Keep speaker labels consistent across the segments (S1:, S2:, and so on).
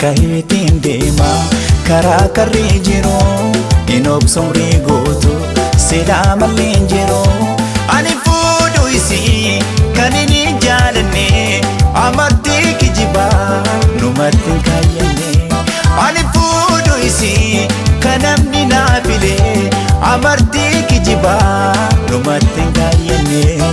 S1: Ankaheetiin deema karaa karree jiru hin obsomrii gootu seedaa malleen jiru. Ani fuudhu isii kan inni jaalanne amartii kijibaa numatti hin kaayyanne. Ani fuudhu isii kan namni naafile amartii kijibaa numatti hin kaayyanne.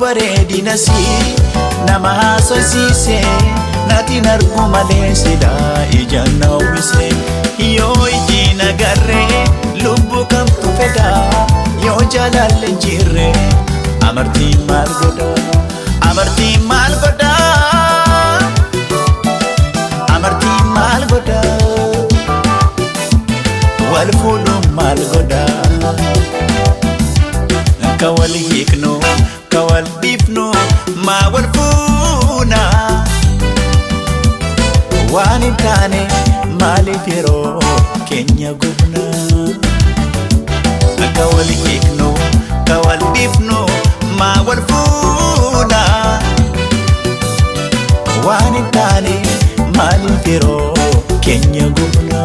S1: Bareedina si nama haasofsiise natti nargu malee silaa ijaan na uwwise. Yoo iji nagarree lubbuu kamtu fedha yoo jaalalli hin jirre amartiin maal godha? Amartiin maal godha? Amartiin maal godha? Wal fuudhuun maal godha? Ka wal hiiknu ka wal dhiifnu maa wal fuuna waan hin taane maaliif yeroo keenya gubna? Ka wal hiiknu ka wal dhiifnu maa wal fuuna waan hin taane maaliif yeroo keenya gubna?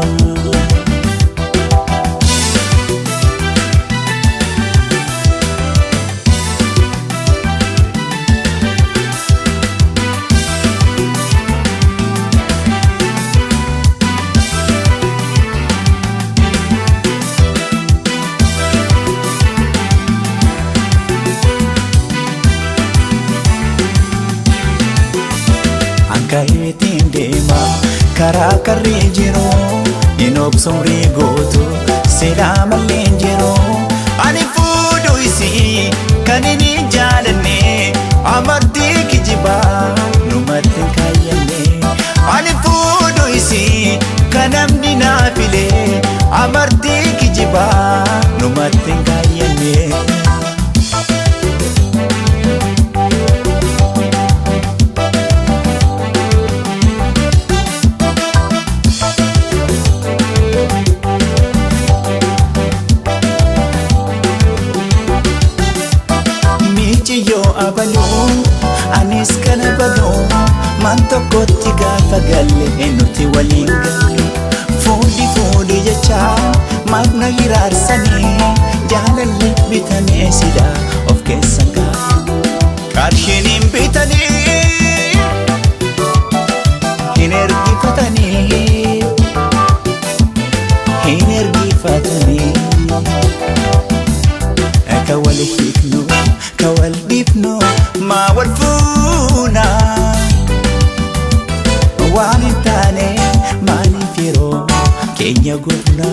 S1: Ankaheetiin deema karaa karree jiru hin obsomrii gootu seedaa malleen jiru. Ani fuudhu isii kan inni jaalanne amartii kijibaa numatti hin kaayyanne. Ani fuudhu isii kan namni naafile amartii kijibaa numatti hin kaayyanne. Abaluu anis kana baluu man tokkotti gaafa galle nuti waliin galle. Fuudhi jecha maaf na hiraarsanii jaalalli bitanii sida of keessa kaa'e. Qarshiin hin bitanii hin ergifatanii hin ergifatanii. Ka wal hiiknu ka wal dhiifnu maa wal fuuna waan hin taane maaliif yeroo keenya gubna?